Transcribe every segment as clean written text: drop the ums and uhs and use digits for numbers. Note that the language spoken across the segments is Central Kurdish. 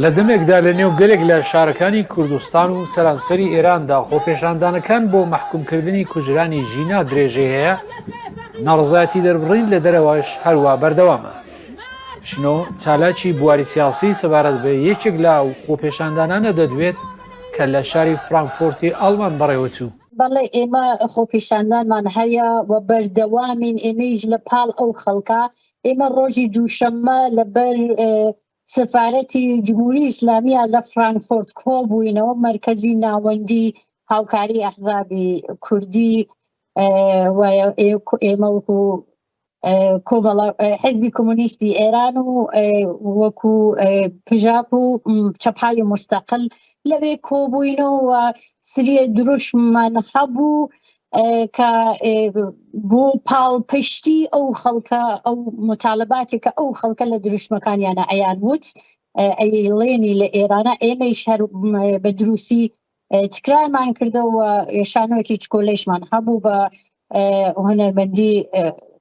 لە دەمێکدا لە نێو گەلێک لە شارەکانی کوردستان و سەرانسەری ئێراندا خۆپێشاندانەکان بۆ مەحکومکردنی کوژرانی ژینا درێژەی هەیە، ناڕزایەتی دەربڕین لە دەرەوەش هەروە بەردەوامە. شنۆ چالاکی بواری سیاسی سەبارەت بە یەکێک لاو خۆپێشاندانانە دەدوێت کە لە شاری فرانکفۆرتی ئاڵمان بەڕێوە چوو. بەڵێ ئێمە خۆپێشاندانمان هەیە و بەردەوامین ئێمەیش لە پاڵ ئەو خەڵکە. ئێمە ڕۆژی دووشەممە لەبەر سفارەتی جمهوری ئیسلامیە لە فرانکفۆرت کۆبووینەوە، مەرکەزی ناوەندی هاوکاری ئەحزابی کوردی ئێمە وەکو حزبی کۆمونیستی ئێران و وەکو پژاک و چەپهای مستەقل لەوێ کۆبووینەوە و سریە دروشمان هەبوو کە بۆ پاڵپشتی ئەو خەڵکە ئەو متالباتی کە ئەو خەڵکە لە دروشمەکانیانە ئەیان وت ئەیڵێنی لە ئێرانە ئێمەیش هەر بە دروستی تکرارمان کردەوە شانۆیەکی چکۆلەیشمان هەبوو بە هونەرمەندی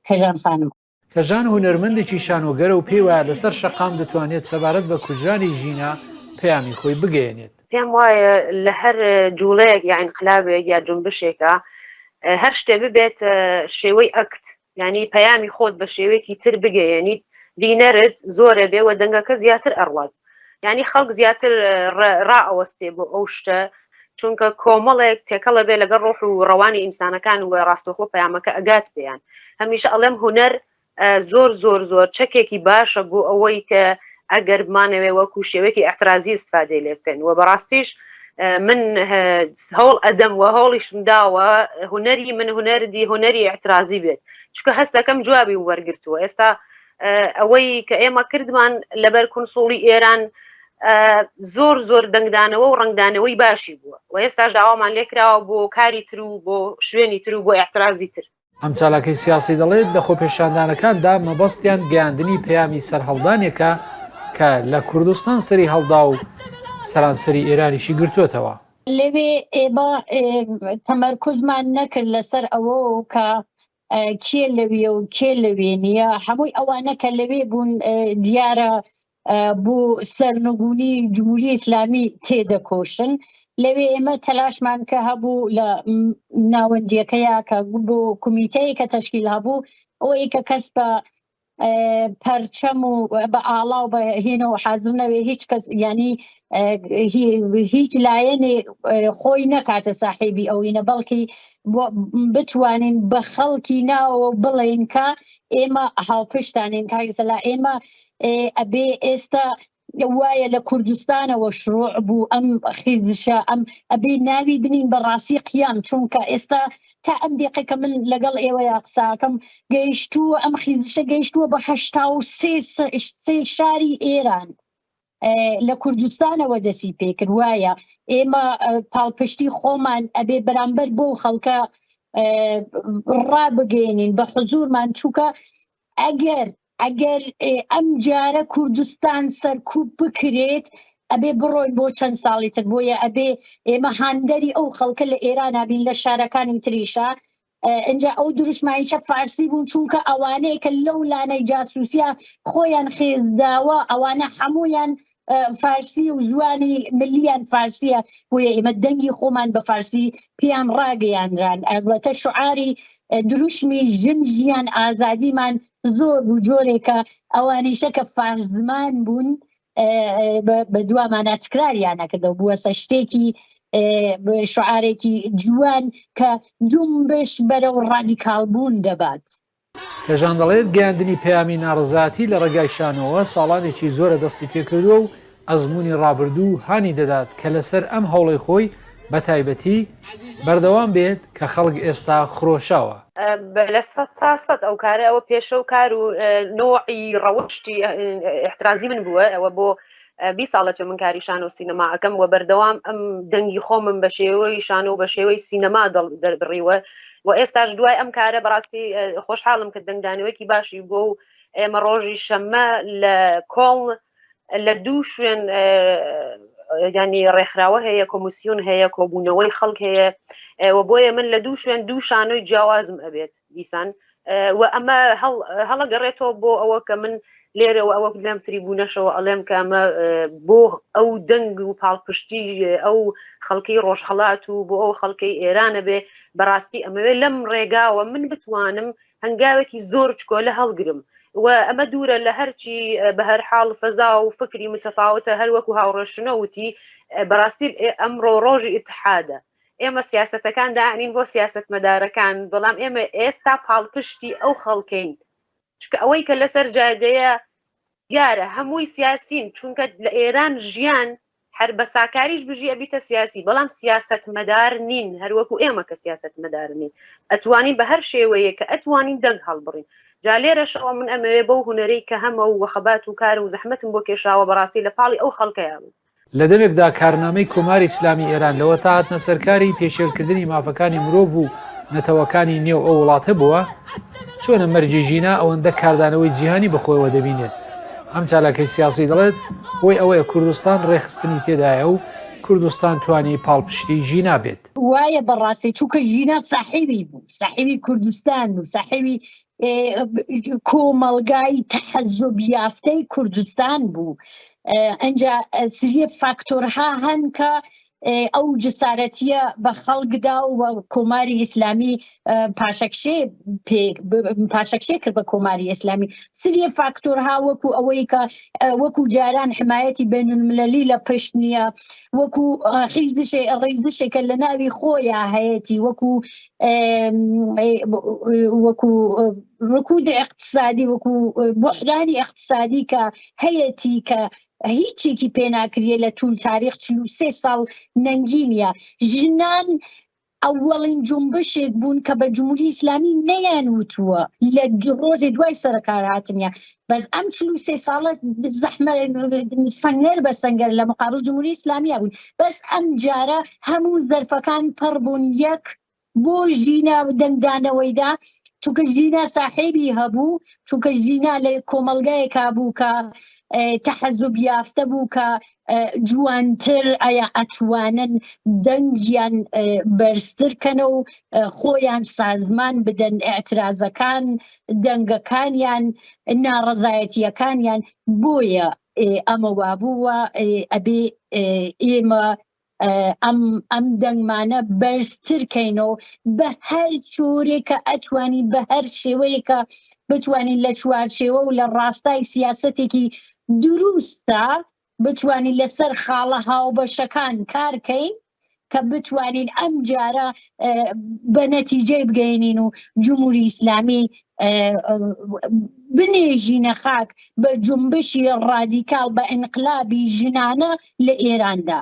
کەژان خانم. کەژان هونەرمەندێکی شانۆگەرە و پێی وایە لەسەر شەقام دەتوانێت سەبارەت بە کوژرانی ژینا پەیامی خۆی بگەێنێت. پێم وایە لە هەر جوڵەیەک یا ئینقلابێک یا جنبشێکە هەر شتێ ببێت شێوەی ئەکت، یعنی پەیامی خۆت بە شێوەیەکی تر بگەیەنیت، دینەرت زۆرە بێوە دەنگەکە زیاتر ئەڕوات، یعنی خەڵک زیاتر ڕائەوەستێ بۆ ئەو شتە، چونکە کۆمەڵێک تێکەڵە بێ لەگەڵ ڕۆح و ڕەوانی ئینسانەکان و ڕاستەوخۆ پەیامەکە ئەگات پێیان. هەمیشە ئەڵێم هونەر زۆر زۆر زۆر چەکێکی باشە بۆ ئەوەی کە ئەگەر بمانەوێ وەکو شێوەیەکی ئەحترازی استفادەی لێ بکەین. و بەڕاستیش من هەوڵ ئەدەم و هەوڵیشم داوە هونەری من هونەری ئەحترازی بێت، چونکە هەستەکەم جوابی وەرگرتووە. ئێستا ئەوەی کە ئێمە کردمان لەبەر کونسوڵی ئێران زۆر زۆر دەنگدانەوە و ڕنگدانەوەی باشی بووە و ئێستاش داوامان لێکراوە بۆ کاری تر و بۆ شوێنی تر و بۆ ئەحترازی تر. ئەم چالاکەی سیاسی دەڵێت لە خۆپێشاندانەکاندا مەبەستیان گەیاندنی پەیامی سەرهەڵدانێکە کە لە کوردستان سەری هەڵدا و سەرانسەری ئێرانیشی گرتووەتەوە. لەوێ ئێمە تەمەرکوزمان نەکرد لەسەر ئەوە کە کێ لەوێ و کێ لەوێ نییە، هەمووی ئەوانە کە لەوێ بوون دیارە بۆ سەرنگونی جمهوری ئیسلامی تێدەکۆشن. لەوێ ئێمە تەلاشمان کە هەبوو لە ناوەندیەکەیە کە بۆ کمیتەیە کە تەشکیل هەبوو ئەوەی کە کەس بە پەرچەم و بە ئاڵا و بە هێنەوە حازر نەوێ هیچ کەس ینی هیچ لایەنێ خۆی نەکاتە ساحێبی ئەوینە، بەڵکی بتوانین بە خەڵکی ناوە بڵێن کە ئێمە هاوپشتانین کاریسەلا ئێمە ئەبێ ئێستا وایە لە کوردستانەوە شروع بوو ئەم خیزشە ئەم ئەبێ ناوی بنین بەڕاستی قیام، چونکە ئێستا تا ئەم دقیقە من لەگەڵ ئێوەیە قساکەم گەیشتووە ئەم خیزشە گەیشتووە بە 83 شاری ئێران لە کوردستانەوە دەسی پێکرد. وایە ئێمە پاڵپشتی خۆمان ئەبێ بەرامبەر بۆ خەڵکە ڕابگەێنین بە حزورمان، چووکە ئەگەر ئەم جارە کوردستان سەرکوب بکرێت ئەبێ بڕۆین بۆ چەند ساڵی تر، بۆیە ئەبێ ئێمە هاندەری ئەو خەڵکە لە ئێران بین لە شارەکانی تریشە. اینجا ئەو دروشمانیچە فارسی بوون چونکە ئەوانەیە کە لەو لانەی جاسووسیا خۆیان خێزداوە ئەوانە هەمویان فارسی و زوانی ملیان فارسیە، بۆیە ئێمە دەنگی خۆمان بە فارسی پێیان ڕاگەیاندران. ئەلبەتە شعاری دروشمی ژیان ئازادیمان زۆر و جۆرێکە ئەوانیشە کە فارزمان بوون بە دوامانە تکراریان نەکردەوە، بووەسە شتێکی شعارێکی جوان کە جنبش بەرەو ڕادیکال بوون دەبات. کەژان دەڵێت گەیاندنی پەیامی ناڕزایەتی لە ڕێگای شانەوە ساڵانێکی زۆرە دەستی پێکردووە و ئەزمموی ڕابردوو هانی دەدات کە لەسەر ئەم هەوڵی خۆی بە تایبەتی بەردەوام بێت کە خەڵک ئێستا خرۆشاوە. لە سەد ئەو کارە ئەوە پێشە و کار و نۆعی ڕەوشتی احترازی من بووە، ئەوە بۆ 20 ساڵە چە من کاری شانۆ و سینەما ئەەکەم و بەردەوام ئەم دەنگی خۆمم بە شێوەی شانۆ و بە شێوەی سینەما دەربڕیوە و ئێستاش دوای ئەم کارە بەڕاستی خۆشحاڵم کە دەنگدانەوەیکی باشی بۆ و ئێمە ڕۆژی شەممە لە کۆڵ لە دوو شوێن ینی ڕێکخراوە هەیە، کۆمسیۆن هەیە، کۆبوونەوەی خەڵک هەیە و بۆیە من لە دوو شوێن دوو شانۆی جیاوازم ئەبێت دیسان و ئەمە هەڵەگەڕێتەوە بۆ ئەوە کە من لێرەوە ئەوە لەم تریبوونەشەوە ئەڵێم کە ئەمە بۆ ئەو دەنگ و پاڵپشتی ئەو خەڵکەی ڕۆژهەڵات و بۆ ئەو خەڵکەی ئێرانە بێ بەڕاستی ئەمەوێ لەم ڕێگاوە من بتوانم هەنگاوێکی زۆر چکۆلە هەڵگرم و ئەمە دوورە لە هەرچی بە هەر حاڵ فەزا و فکری متەفاوتە هەر وەکو هاوڕێشنەوتی بەڕاستی ئەمڕۆ ڕۆژی ئیتحادە ئێمە سیاسەتەکان داهێنین بۆ سیاسەتمەدارەکان بەڵام ئێمە ئێستا پاڵپشتی ئەو خەڵکەین چکە ئەوەی کە لەسەر جادەیە دیارە هەمووی سیاسین چونکە لە ئێران ژیان هەر بە ساکاریش بژی ئەبیتە سیاسی بەڵام سیاسەتمەدار نین هەروەکو ئێمە کە سیاسەتمەدار نین ئەتوانین بە هەر شێوەیە کە ئەتوانین دەنگ هەڵبڕین جا لێرەشەوە من ئەمەوێ بەو هونەرەی کە هەمە و وەخەبات و کار و زەحمەتم بۆ کێشاوە بەڕاستی لە پاڵی ئەو خەڵکەیە بوو لە دەمێکدا کارنامەی کۆماری ئیسلامی ئێران لەوە تا هاتنە سەرکاری پێشێلکردنی مافەکانی مرۆڤ و نەتەوەکانی نێو ئەو وڵاتە بووە چۆنە مەرجی ژینا ئەوەندە کاردانەوەی جیهانی بەخۆیەوە دەبینێت ئەم چالاکەی سیاسی دەڵێت بۆی ئەوەیە کوردستان ڕێخستنی تێدایە و کوردستان توانی پاڵپشتی ژینا بێت وایە بەڕاستی چووکە ژینا ساحیبی بوو ساحیبی کوردستان و ساحیبی کۆمەڵگای تەحەززوب یافتەی کوردستان بوو ئەنجا سریە فاکتۆرها هەن کە ئەو جسارەتیە بە خەڵکدا و کۆماری ئیسلامی پاشەکشێ کرد بە کۆماری ئیسلامی سریە فاکتۆرها وەکو ئەوەی کە وەکو جاران حمایەتی بینالملەلی لە پشت نییە وەکو ڕیزشێکە لە ناوی خۆیان هەیەی وەکو ڕکود اقتصادی وەکو بحرانی اقتصادی کە هەیەی کە هیچێکی پێناکرێ لە توول تاریخ 43 ساڵ نەنگینە ژنان ئەوەڵین جنبشێک بوون کە بە جمهوری ئیسلامی نەیانوتووە لە ڕۆژێ دوای سەرکار هاتنە بەس ئەم 43 ساڵە زەحمە سەنگەر بە سەنگەر لە مقابل جمهوری ئیسلامیە بوون بەس ئەم جارە هەموو زەرفەکان پڕ بوون یەک بۆ ژینە دەنگدانەوەیدا چونکە ژینا ساحیبی هەبوو چونکە ژینا لە کۆمەلگایەکا بوو کە تەحەززوب یافتە بوو کە جوانتر ئایا ئەتوانن دەنگیان بەرزترکەنە و خۆیان سازمان بدەن ئێعترازەکان دەنگەکانیان ناڕەزایەتیەکانیان بۆیە ئەمە وابووە ئەبێ ئێمە ئەم دەنگمانە بەرزترکەینەوە بە هەر جۆرێکە ئەتوانی بە هەر شێوەیەکە بتوانین لە چوارچێوە و لە ڕاستای سیاسەتێکی دروستە بتوانین لەسەر خاڵە هاوبەشەکان کارکەین کە بتوانین ئەم جارە بە نەتیجەی بگەینین و جمهوری ئیسلامی بنێژینە خاک بە جنبشی ڕادیکال بە ئینقلابی ژنانە لە ئێراندا.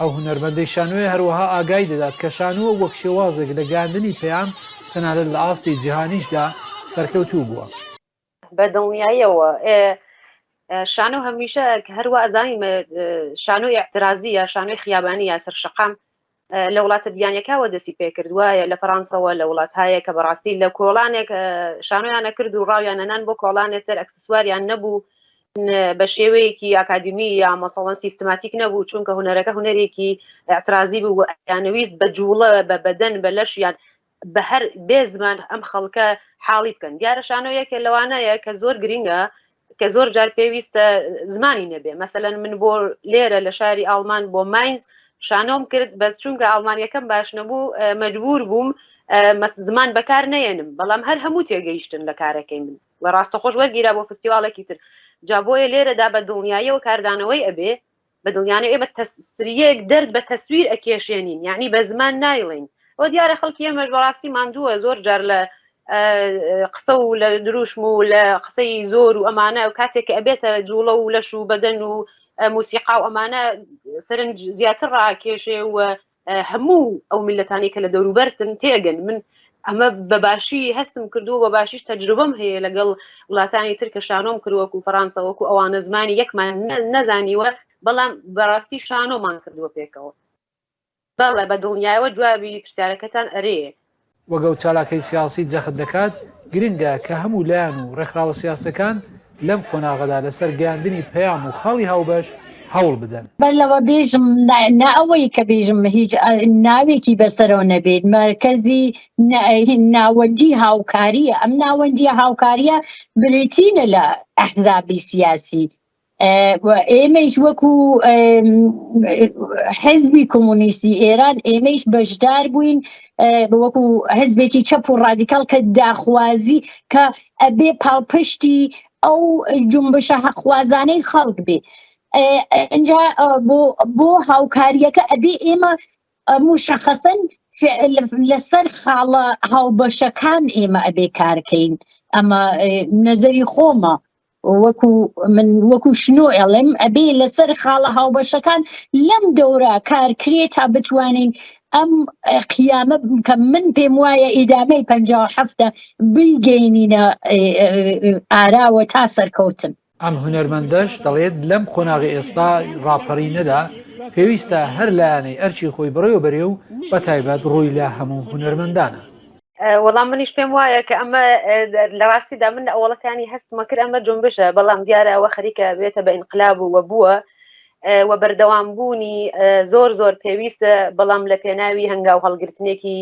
ئەو هونەرمەندەی شانۆی هەروەها ئاگای دەدات کە شانووە وەک شێوازێک لە گاندنی پەیام تەنانەت لە ئاستی جیهانیشدا سەرکەوتوو بووە. بە دڵنیاییەوە شانۆ هەمیشە هەروە ئەزانی شانۆی ئاعترازی یا شانۆی خیابانی یا سەرشەقام لە وڵاتە بیانیەکەوە دەستی پێکردووە لە فەڕەنسەوە لە وڵات هەیە کە بەڕاستی لە کۆڵانێک شانۆیانە کرد و ڕاویانەنان بۆ کۆڵانێتتر ئەکسسوواریان نەبوو بە شێوەیەکی ئاکادمی یا مەسەڵەن سیستماتیک نەبوو چونکە هونەرەکە هونەرێکی ئاعترازی بوو یانەویست بە جوڵە بە بەدەن بە لەشیان بە هەر بێ زمان ئەم خەڵکە حاڵی بکەن دیارە شانۆیەکە لەوانەیە کە زۆر گرنگە کە زۆر جار پێویستە زمانی نەبێ مەسەلەن من بۆ لێرە لە شاری ئاڵمان بۆ ماینز شانۆم کرد بەس چونکە ئەڵمانیەکەم باش نەبوو مەجبور بووم زمان بەکار نەێنم بەڵام هەر هەموو تێگەیشتن لە کارەکەی من و ڕاستەخۆش وەرگیرا بۆ فستیواڵێکی تر جا بۆیە لێرەدا بە دڵنیاییەوە کاردانەوەی ئەبێ بە دڵنیانە ئێمە تەسریەک دەرد بە تەسویر ئەکێشێنین یعنی بە زمان نایڵین ئەو دیارە خەڵکی ئێمەش بەڕاستی ماندووە زۆر جار لە قسە و لە دروشم و لە قسەی زۆر و ئەمانە و کاتێک ئەبێتە جوڵە و لەش و بەدەن و موسیقا و ئەمانە سەرنج زیاتر ڕاکێشێ و هەموو ئەو میلەتانی کە لە دەوروبەرتن تێگەن من ئەمە بەباشی هەستم کردو و بەباشیش تەجروبەم هەیە لەگەڵ وڵاتانی تر کە شانۆم کردووەکو فەڕەنسا وەکو ئەوانە زمانی یەکمان نەزانیوە بەڵام بەڕاستی شانۆمان کردووە پێکەوە بەڵێ بە دڵنیایەوە جوابی پرسیارەکەتان ئەرێ وەگەڵ چالاکەی سیاسی جەخت دەکات گرنگە کە هەموو لایەن و ڕێکخراوە سیاسەکان لەم قۆناغەدا لەسەر گەیاندنی پەیام و خاڵی هاوبەش هەوڵ بدەن. بەلەوە بێژم ئەوەی کە بێژم هیچ ناوێکی بەسەرەوە نەبێت مرکزی ناوەندی هاوکاریە ئەم ناوەندی هاوکاریە بریتینە لە ئەحزابی سیاسی ئێمەش وەکو حزبی کۆمونیستی ئێران ئێمەش بەشدار بووین وەکو حزبێکی چەپ و ڕادیکاڵ کە داخوازی کە ئەبێ پاڵپشتی ئەو جنبشە حەقخوازانەی خەڵک بێ اینجا بۆ هاوکاریەکە ئەبێ ئێمە مشخصەن لەسەر خاڵە هاوبەشەکان ئێمە ئەبێ کارکەین ئەمە نەزەری خۆمە وەکو شنۆ ئەڵێم ئەبێ لەسەر خاڵە هاوبەشەکان لەم دەورە کارکرێت تا بتوانین ئەم قیامە کە من پێم وایە ئیدامەی 57 بیگەینینە ئاراوە تا سەرکەوتن. ئەم هونەرمەندەش دەڵێت لەم قۆناغی ئێستا ڕاپەڕینەدا پێویستە هەر لایەنەی ئەرچی خۆی بڕێوە بەرێ و بەتایبەت ڕووی لە هەموو هونەرمەندانە. وەڵام منیش پێم وایە کە ئەمە لە ڕاستیدا من لە ئەوڵەکانی هەستمە کرد ئەمە جنبشە بەڵام دیارە ئەوە خەریکە بێتە بە ئینقلاب و بووە و بەردەوام بوونی زۆر پێویستە بەڵام لە پێناوی هەنگاو هەڵگرتنێکی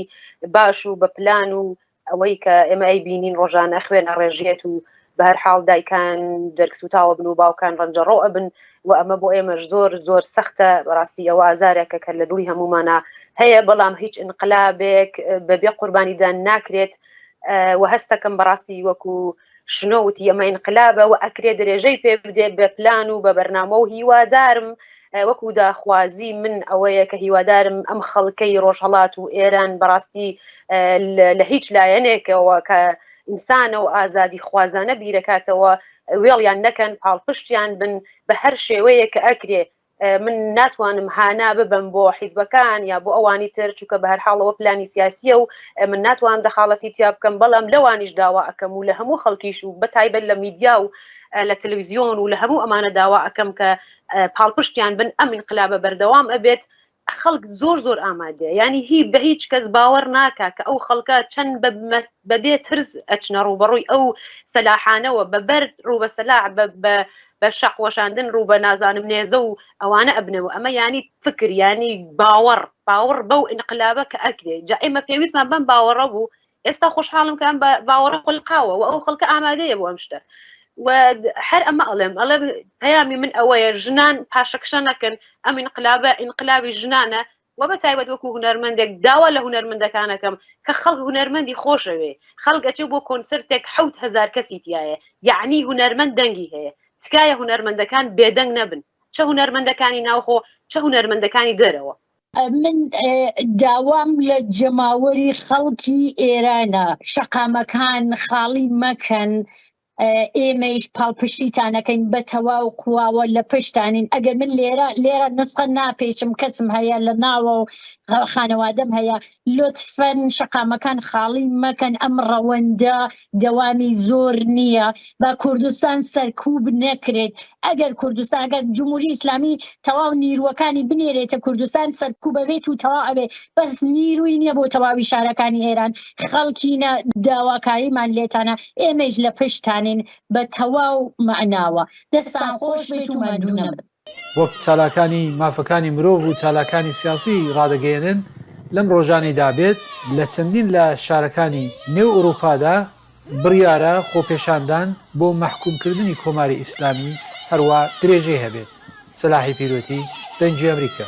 باش و بە پلان و ئەوەی کە ئێمە ئەی بینین ڕۆژانە خوێنە ڕێژێت و بە هەر حاڵ دایکان دەرکسوتاوە بن و باوکان ڕەنجەڕۆ ئەبن و ئەمە بۆ ئێمەش زۆر سەختە بەڕاستی ئەوە ئازارێکە کە لە دڵی هەمومانە هەیە بەڵام هیچ ئینقلابێک بەبێ قوربانیدان ناکرێت و هەستەکەم بەڕاستی وەکو شنۆوتی ئەمە ئینقلابە و ئەکرێ درێژەی پێ بدێ بە پلان و بە بەرنامە و هیوادارم وەکو داخوازی من ئەوەیە کە هیوادارم ئەم خەڵکەی ڕۆژهەڵات و ئێران بەڕاستی لە هیچ لایەنێکەوە کە ئینسانە و ئازادی خوازانە بیرەکاتەوە وێڵیان نەکەن پاڵپشتیان بن بە هەر شێوەیە کە ئەکرێ من ناتوانم هانا ببم بۆ حیزبەکان یا بۆ ئەوانی تر چووکە بە هەر حاڵەوە پلانی سیاسیە و من ناتوان دەخاڵەتی تیا بکەم بەڵام لەوانیش داوا ئەەکەم و لە هەموو خەڵکیش و بەتایبەت لە میدیا و لە تەلەڤیزیۆن و لە هەموو ئەمانە داوا ئەەکەم کە پاڵپشتیان بن ئەم ئینقلابە بەردەوام ئەبێت خەڵک زۆر ئامادەیە ینی بە هیچ کەس باوەڕ ناکە کە ئەو خەڵکە چەند بەبێت ترس ئەچنە ڕوبەڕووی ئەو سەلاحانەوە بەبەر ڕوو بە سەلاح بە شەقوەشاندن ڕوو بە نازانم نێزە و ئەوانە ئەبنەوە ئەمە ینی فکر ینی باوەڕ بەو ئینقلابە کە ئەکرێ جا ئێمە پێویستمان بەم باوەڕە بوو ئێستا خۆشحاڵم کە ئەم باوەڕە خولقاوە و ئەو خەڵکە ئامادەیە بۆ ئەم شتە و هەر ئەمە ئەڵێ پەیامی من ئەوەیە ژنان پاشەکشە نەکەن ئەم ئینقلابە ئینقلابی ژنانە و بەتایبەت وەکو هونەرمەندێک داوا لە هونەرمەندەکانەکەم کە خەڵک هونەرمەندی خۆشەوێ خەڵگەچێ بۆ کۆنسرتێک 7,000 کەسی تایە یعنی هونەرمەند دەنگی هەیە تکایە هونەرمەندەکان بێدەنگ نەبن چه هونەرمەندەکانی ناوخۆ چه هونەرمەندەکانی دەرەوە. من داوام لە جەماوەری خەڵکی ئێرانە شەقامەکان خاڵی مەکەن ئێمەش پاڵپشتیتانەکەین بە تەواو قواوە لە پشتانین ئەگەر من لێرە نسخە ناپێچم کەسم هەیە لە ناوە و خانەوادەم هەیە لۆتفەن شەقامەکان خاڵی مەکەن ئەم ڕەوەندە دەوامی زۆر نییە بە کوردستان سەرکوب نەکرێت ئەگەر کوردستان ئەگەر جمهوری ئیسلامی تەواو نیروەکانی بنێرێتە کوردستان سەرکوبە بێت و تەواو ئەبێ بەس نیروی نییە بۆ تەواوی شارەکانی ئێران خەڵکینە داواکاریمان لێتانە ئێمەش لە پشتانین بە تەواو معناوە دەستان خۆش بێت و مادوو نەبن. وەک چالاکانی مافەکانی مرۆڤ و چالاکانی سیاسی ڕادەگەێنن لەم ڕۆژانەیدا بێت لە چەندین لە شارەکانی نێو ئەوروپادا بڕیارە خۆپێشاندان بۆ مەحکومکردنی کۆماری ئیسلامی هەروە درێژەی هەبێت. سەلاحی پیرۆتی دەنگی ئەمریکا.